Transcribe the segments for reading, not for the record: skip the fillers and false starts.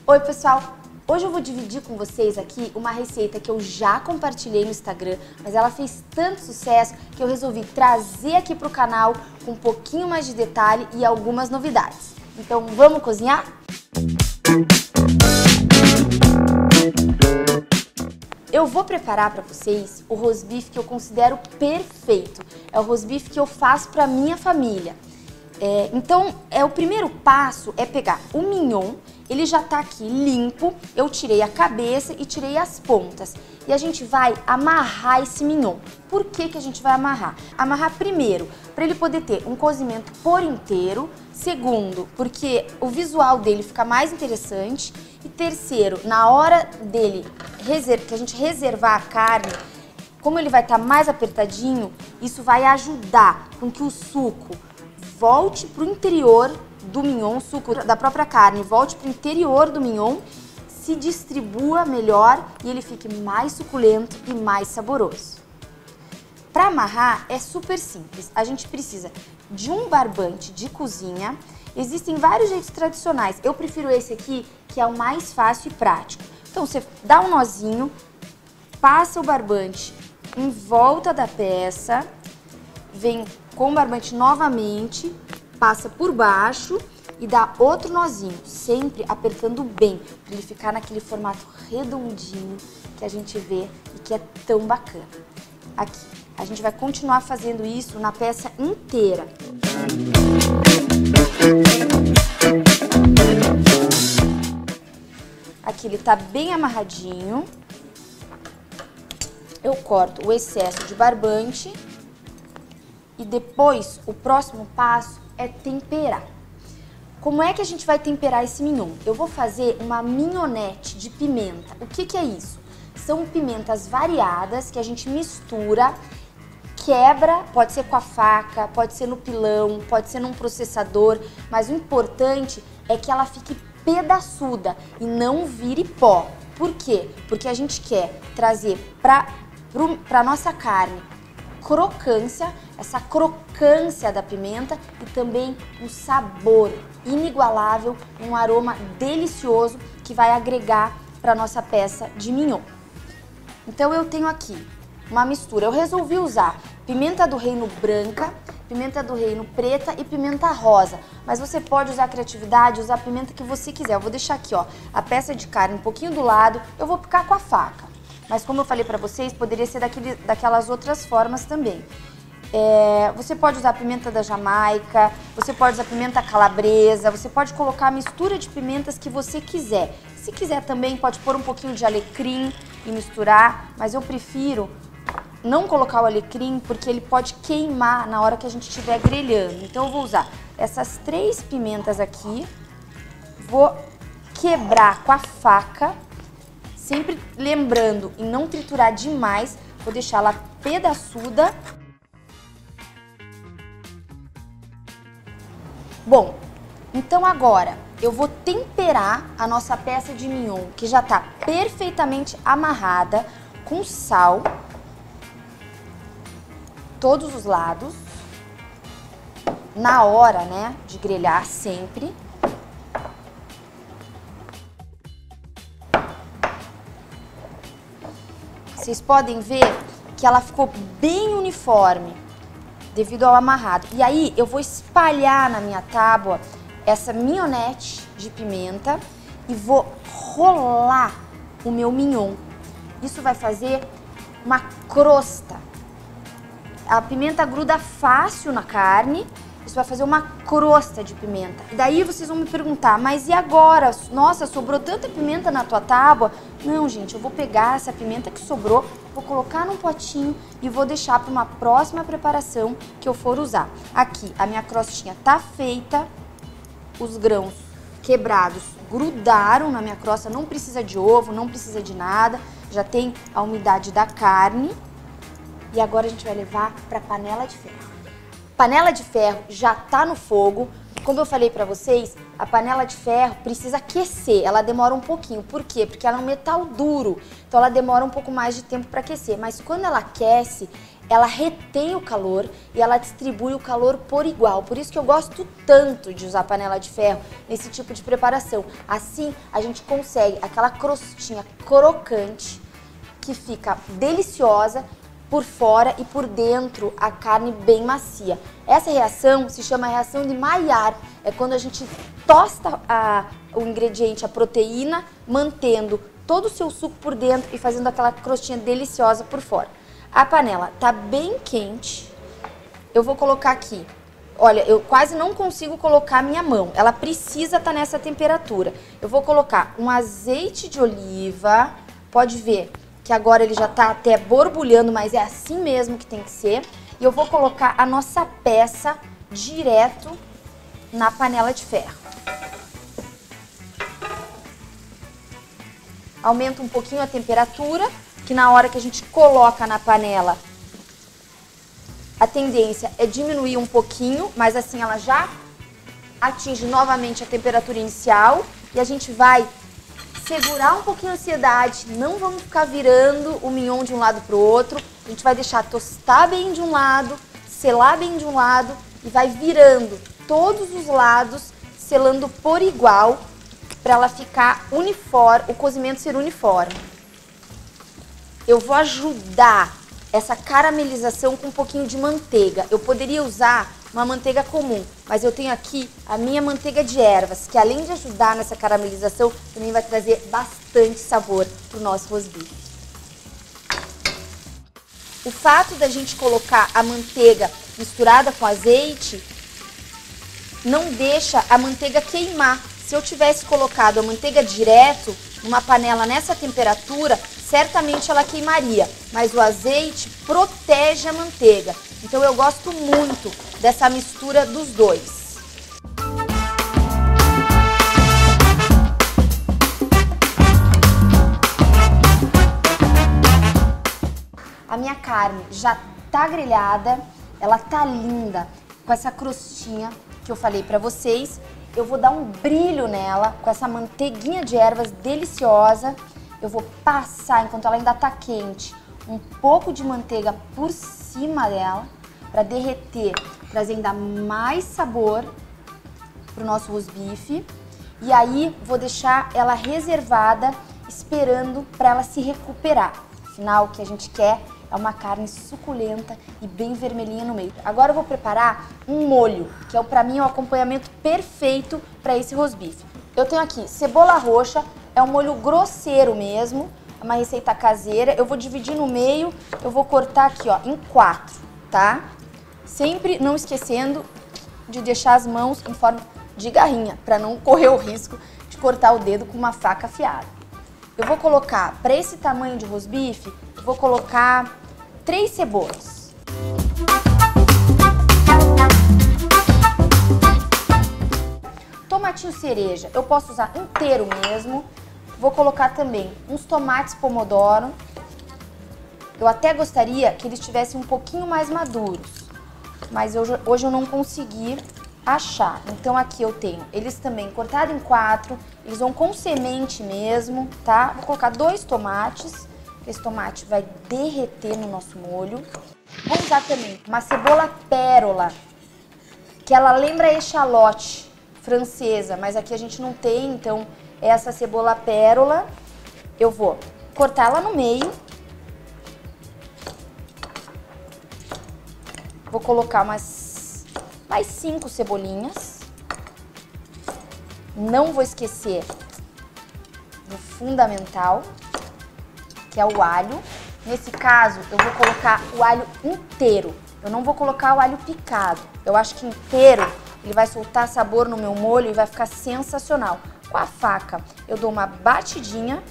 Oi pessoal, hoje eu vou dividir com vocês aqui uma receita que eu já compartilhei no Instagram, mas ela fez tanto sucesso que eu resolvi trazer aqui pro canal com um pouquinho mais de detalhe e algumas novidades. Então vamos cozinhar? Eu vou preparar para vocês o rosbife que eu considero perfeito. É o rosbife que eu faço para minha família. Então, o primeiro passo é pegar o mignon. Ele já tá aqui limpo, eu tirei a cabeça e tirei as pontas. E a gente vai amarrar esse mignon. Por que que a gente vai amarrar? Amarrar primeiro, para ele poder ter um cozimento por inteiro. Segundo, porque o visual dele fica mais interessante. E terceiro, na hora dele, que a gente reservar a carne, como ele vai estar mais apertadinho, isso vai ajudar com que o suco volte para o interior do mignon, o suco da própria carne volte para o interior do mignon, se distribua melhor e ele fique mais suculento e mais saboroso. Para amarrar é super simples, a gente precisa de um barbante de cozinha. Existem vários jeitos tradicionais, eu prefiro esse aqui que é o mais fácil e prático. Então você dá um nozinho, passa o barbante em volta da peça, vem com o barbante novamente, passa por baixo e dá outro nozinho, sempre apertando bem, para ele ficar naquele formato redondinho que a gente vê e que é tão bacana. Aqui, a gente vai continuar fazendo isso na peça inteira. Aqui ele tá bem amarradinho. Eu corto o excesso de barbante. E depois, o próximo passo é temperar. Como é que a gente vai temperar esse mignon? Eu vou fazer uma mignonette de pimenta. O que que é isso? São pimentas variadas que a gente mistura, quebra, pode ser com a faca, pode ser no pilão, pode ser num processador, mas o importante é que ela fique pedaçuda e não vire pó. Por quê? Porque a gente quer trazer para nossa carne crocância, essa crocância da pimenta e também um sabor inigualável, um aroma delicioso que vai agregar para nossa peça de mignon. Então eu tenho aqui uma mistura, eu resolvi usar pimenta do reino branca, pimenta do reino preta e pimenta rosa, mas você pode usar a criatividade, usar a pimenta que você quiser. Eu vou deixar aqui, ó, a peça de carne um pouquinho do lado, eu vou picar com a faca. Mas como eu falei pra vocês, poderia ser daquelas outras formas também. Você pode usar pimenta da Jamaica, você pode usar pimenta calabresa, você pode colocar a mistura de pimentas que você quiser. Se quiser também pode pôr um pouquinho de alecrim e misturar, mas eu prefiro não colocar o alecrim porque ele pode queimar na hora que a gente estiver grelhando. Então eu vou usar essas 3 pimentas aqui, vou quebrar com a faca. Sempre lembrando em não triturar demais, vou deixar ela pedaçuda. Bom, então agora eu vou temperar a nossa peça de mignon, que já está perfeitamente amarrada, com sal, todos os lados, na hora, né, de grelhar sempre. Vocês podem ver que ela ficou bem uniforme devido ao amarrado. E aí eu vou espalhar na minha tábua essa mignonette de pimenta e vou rolar o meu mignon. Isso vai fazer uma crosta. A pimenta gruda fácil na carne. Isso vai fazer uma crosta de pimenta. E daí vocês vão me perguntar, mas e agora? Nossa, sobrou tanta pimenta na tua tábua? Não, gente, eu vou pegar essa pimenta que sobrou, vou colocar num potinho e vou deixar para uma próxima preparação que eu for usar. Aqui, a minha crostinha tá feita, os grãos quebrados grudaram na minha crosta, não precisa de ovo, não precisa de nada, já tem a umidade da carne. E agora a gente vai levar para a panela de ferro. Panela de ferro já tá no fogo. Como eu falei pra vocês, a panela de ferro precisa aquecer, ela demora um pouquinho. Por quê? Porque ela é um metal duro, então ela demora um pouco mais de tempo para aquecer. Mas quando ela aquece, ela retém o calor e ela distribui o calor por igual. Por isso que eu gosto tanto de usar panela de ferro nesse tipo de preparação. Assim, a gente consegue aquela crostinha crocante que fica deliciosa por fora e por dentro a carne bem macia. Essa reação se chama reação de Maillard. É quando a gente tosta o ingrediente, a proteína, mantendo todo o seu suco por dentro e fazendo aquela crostinha deliciosa por fora. A panela tá bem quente. Eu vou colocar aqui. Olha, eu quase não consigo colocar minha mão. Ela precisa estar nessa temperatura. Eu vou colocar um azeite de oliva. Pode ver que agora ele já tá até borbulhando, mas é assim mesmo que tem que ser. E eu vou colocar a nossa peça direto na panela de ferro. Aumenta um pouquinho a temperatura, que na hora que a gente coloca na panela, a tendência é diminuir um pouquinho, mas assim ela já atinge novamente a temperatura inicial e a gente vai segurar um pouquinho a ansiedade, não vamos ficar virando o mignon de um lado para o outro, a gente vai deixar tostar bem de um lado, selar bem de um lado e vai virando todos os lados, selando por igual, para ela ficar uniforme, o cozimento ser uniforme. Eu vou ajudar essa caramelização com um pouquinho de manteiga. Eu poderia usar uma manteiga comum, mas eu tenho aqui a minha manteiga de ervas, que além de ajudar nessa caramelização, também vai trazer bastante sabor para o nosso rosbife. O fato da gente colocar a manteiga misturada com azeite não deixa a manteiga queimar. Se eu tivesse colocado a manteiga direto numa panela nessa temperatura, certamente ela queimaria, mas o azeite protege a manteiga. Então eu gosto muito dessa mistura dos dois. A minha carne já tá grelhada, ela tá linda, com essa crostinha que eu falei pra vocês. Eu vou dar um brilho nela com essa manteiguinha de ervas deliciosa. Eu vou passar, enquanto ela ainda tá quente, um pouco de manteiga por cima dela para derreter, trazer ainda mais sabor pro nosso rosbife. E aí vou deixar ela reservada, esperando para ela se recuperar. Afinal, o que a gente quer é uma carne suculenta e bem vermelhinha no meio. Agora eu vou preparar um molho, que é para mim o acompanhamento perfeito para esse rosbife. Eu tenho aqui cebola roxa, é um molho grosseiro mesmo, é uma receita caseira. Eu vou dividir no meio, eu vou cortar aqui ó, em 4, tá? Sempre não esquecendo de deixar as mãos em forma de garrinha, para não correr o risco de cortar o dedo com uma faca afiada. Eu vou colocar, para esse tamanho de rosbife, eu vou colocar 3 cebolas. Tomatinho cereja, eu posso usar inteiro mesmo. Vou colocar também uns tomates pomodoro. Eu até gostaria que eles estivessem um pouquinho mais maduros, mas hoje eu não consegui achar. Então aqui eu tenho eles também cortados em 4, eles vão com semente mesmo, tá? Vou colocar 2 tomates, esse tomate vai derreter no nosso molho. Vou usar também uma cebola pérola, que ela lembra echalote francesa, mas aqui a gente não tem, então essa cebola pérola eu vou cortar ela no meio. Vou colocar mais 5 cebolinhas. Não vou esquecer do fundamental, que é o alho. Nesse caso, eu vou colocar o alho inteiro. Eu não vou colocar o alho picado. Eu acho que inteiro ele vai soltar sabor no meu molho e vai ficar sensacional. Com a faca, eu dou uma batidinha.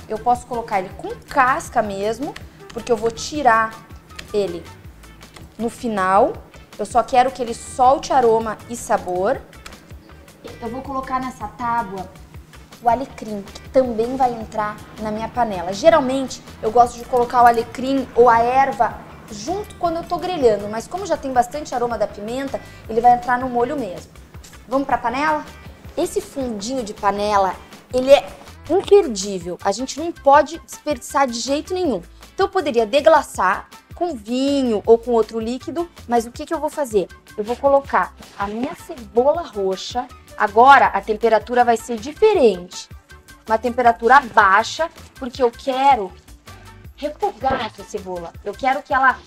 Eu posso colocar ele com casca mesmo, porque eu vou tirar ele no final. Eu só quero que ele solte aroma e sabor. Eu vou colocar nessa tábua o alecrim, que também vai entrar na minha panela. Geralmente, eu gosto de colocar o alecrim ou a erva junto quando eu tô grelhando, mas como já tem bastante aroma da pimenta, ele vai entrar no molho mesmo. Vamos pra panela? Esse fundinho de panela, ele é imperdível. A gente não pode desperdiçar de jeito nenhum. Então eu poderia deglaçar, com vinho ou com outro líquido, mas o que eu vou fazer? Eu vou colocar a minha cebola roxa. Agora a temperatura vai ser diferente, uma temperatura baixa, porque eu quero refogar essa cebola. Eu quero que ela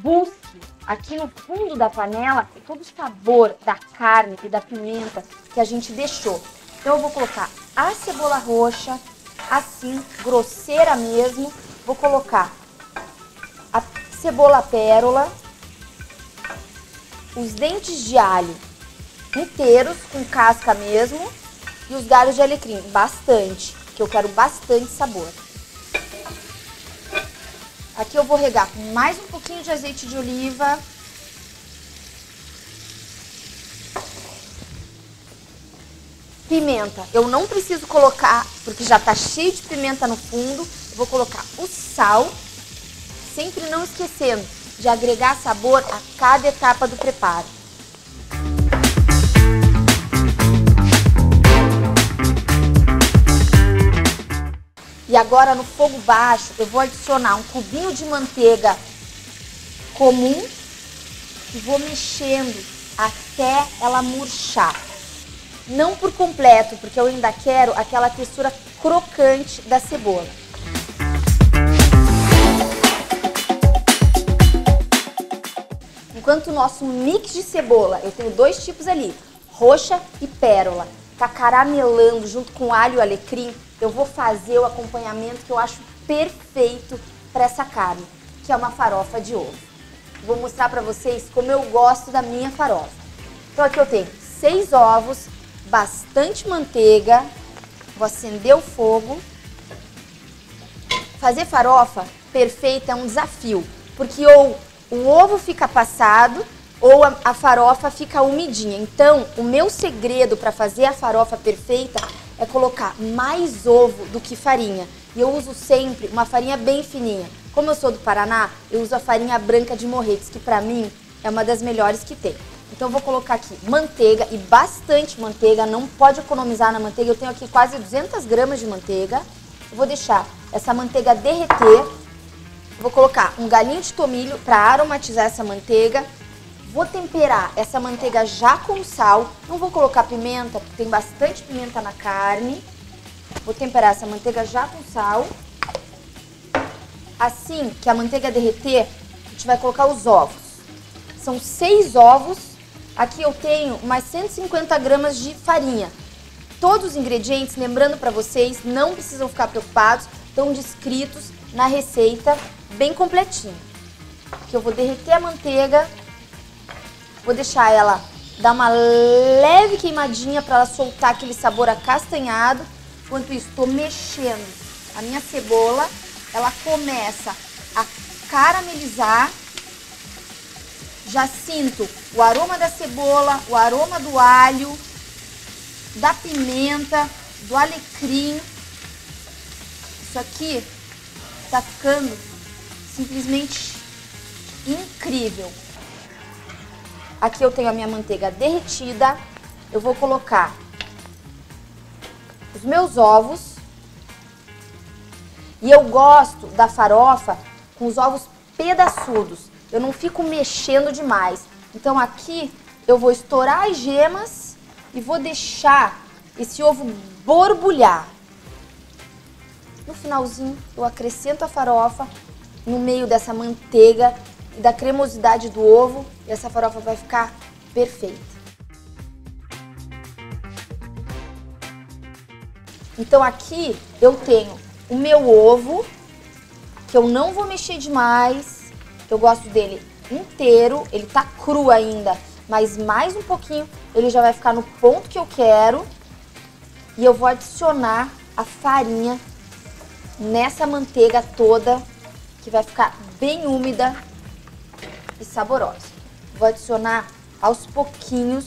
busque aqui no fundo da panela todo o sabor da carne e da pimenta que a gente deixou. Então eu vou colocar a cebola roxa, assim, grosseira mesmo. Vou colocar a cebola pérola, os dentes de alho inteiros, com casca mesmo, e os galhos de alecrim, bastante, que eu quero bastante sabor. Aqui eu vou regar com mais um pouquinho de azeite de oliva. Pimenta, eu não preciso colocar, porque já tá cheio de pimenta no fundo. Eu vou colocar o sal, sempre não esquecendo de agregar sabor a cada etapa do preparo. E agora no fogo baixo eu vou adicionar um cubinho de manteiga comum e vou mexendo até ela murchar. Não por completo, porque eu ainda quero aquela textura crocante da cebola. Enquanto o nosso mix de cebola, eu tenho dois tipos ali, roxa e pérola, tá caramelando junto com alho e alecrim, eu vou fazer o acompanhamento que eu acho perfeito para essa carne, que é uma farofa de ovo. Vou mostrar para vocês como eu gosto da minha farofa. Então aqui eu tenho 6 ovos, bastante manteiga, vou acender o fogo. Fazer farofa perfeita é um desafio, porque ou o ovo fica passado ou a farofa fica umidinha. Então, o meu segredo para fazer a farofa perfeita é colocar mais ovo do que farinha. E eu uso sempre uma farinha bem fininha. Como eu sou do Paraná, eu uso a farinha branca de Morretes, que para mim é uma das melhores que tem. Então eu vou colocar aqui manteiga, e bastante manteiga, não pode economizar na manteiga. Eu tenho aqui quase 200 gramas de manteiga. Eu vou deixar essa manteiga derreter. Vou colocar um galinho de tomilho para aromatizar essa manteiga. Vou temperar essa manteiga já com sal. Não vou colocar pimenta, porque tem bastante pimenta na carne. Vou temperar essa manteiga já com sal. Assim que a manteiga derreter, a gente vai colocar os ovos. São 6 ovos. Aqui eu tenho mais 150 gramas de farinha. Todos os ingredientes, lembrando para vocês, não precisam ficar preocupados, estão descritos na receita bem completinho. Aqui eu vou derreter a manteiga, vou deixar ela dar uma leve queimadinha para ela soltar aquele sabor acastanhado. Enquanto isso, estou mexendo a minha cebola, ela começa a caramelizar. Já sinto o aroma da cebola, o aroma do alho, da pimenta, do alecrim. Isso aqui tá ficando simplesmente incrível. Aqui eu tenho a minha manteiga derretida. Eu vou colocar os meus ovos. E eu gosto da farofa com os ovos pedaçudos. Eu não fico mexendo demais. Então aqui eu vou estourar as gemas e vou deixar esse ovo borbulhar. No finalzinho eu acrescento a farofa no meio dessa manteiga e da cremosidade do ovo. E essa farofa vai ficar perfeita. Então aqui eu tenho o meu ovo, que eu não vou mexer demais. Eu gosto dele inteiro, ele tá cru ainda, mas mais um pouquinho ele já vai ficar no ponto que eu quero. E eu vou adicionar a farinha nessa manteiga toda, que vai ficar bem úmida e saborosa. Vou adicionar aos pouquinhos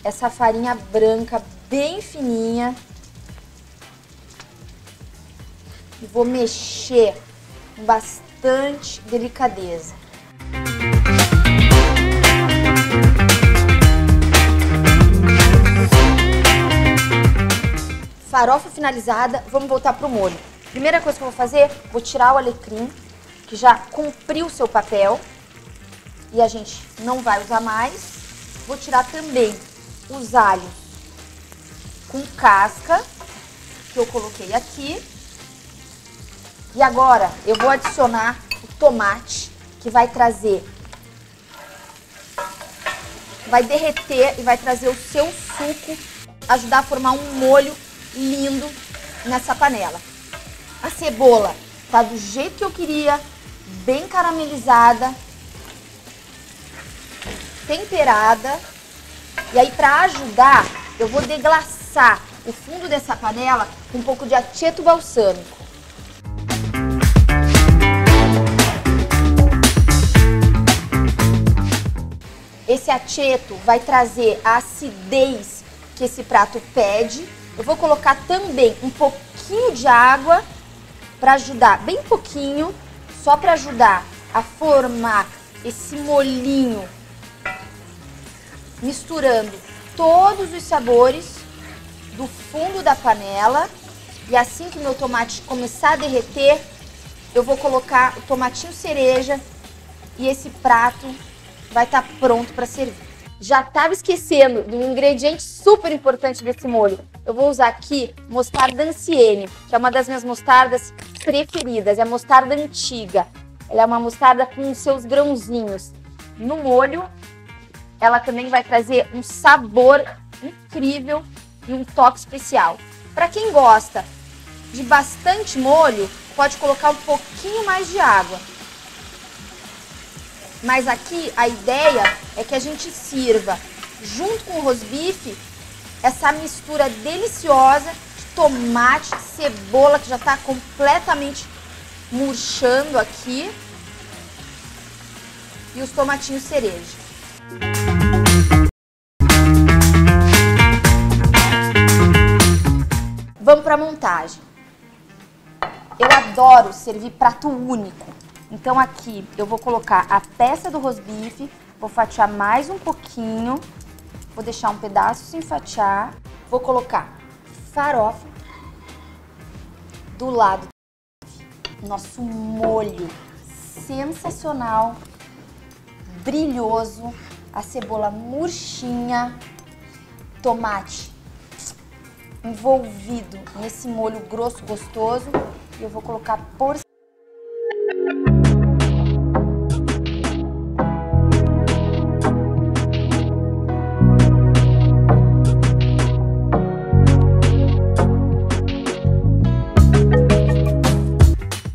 essa farinha branca bem fininha. E vou mexer com bastante delicadeza. Farofa finalizada, vamos voltar pro molho. Primeira coisa que eu vou fazer, vou tirar o alecrim, que já cumpriu o seu papel. E a gente não vai usar mais. Vou tirar também os alhos com casca, que eu coloquei aqui. E agora eu vou adicionar o tomate, que vai trazer, vai derreter e vai trazer o seu suco, ajudar a formar um molho lindo nessa panela. A cebola tá do jeito que eu queria, bem caramelizada, temperada. E aí, para ajudar, eu vou deglaçar o fundo dessa panela com um pouco de aceto balsâmico. Esse aceto vai trazer a acidez que esse prato pede. Eu vou colocar também um pouquinho de água para ajudar, bem pouquinho, só para ajudar a formar esse molhinho, misturando todos os sabores do fundo da panela. E assim que meu tomate começar a derreter, eu vou colocar o tomatinho cereja e esse prato vai estar pronto para servir. Já estava esquecendo de um ingrediente super importante desse molho. Eu vou usar aqui mostarda Ancienne, que é uma das minhas mostardas preferidas, é a mostarda antiga. Ela é uma mostarda com seus grãozinhos. No molho, ela também vai trazer um sabor incrível e um toque especial. Para quem gosta de bastante molho, pode colocar um pouquinho mais de água. Mas aqui a ideia é que a gente sirva, junto com o rosbife, essa mistura deliciosa de tomate, cebola, que já está completamente murchando aqui, e os tomatinhos cereja. Vamos para a montagem. Eu adoro servir prato único. Então aqui eu vou colocar a peça do rosbife, vou fatiar mais um pouquinho, vou deixar um pedaço sem fatiar, vou colocar farofa do lado do nosso molho sensacional, brilhoso, a cebola murchinha, tomate envolvido nesse molho grosso, gostoso, e eu vou colocar por cima.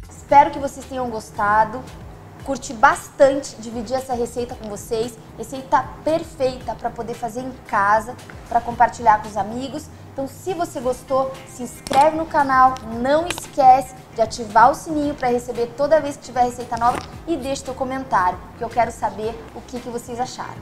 Espero que vocês tenham gostado. Curti bastante dividir essa receita com vocês. Receita perfeita para poder fazer em casa, para compartilhar com os amigos. Então, se você gostou, se inscreve no canal. Não esquece de ativar o sininho para receber toda vez que tiver receita nova. E deixe seu comentário, que eu quero saber o que vocês acharam.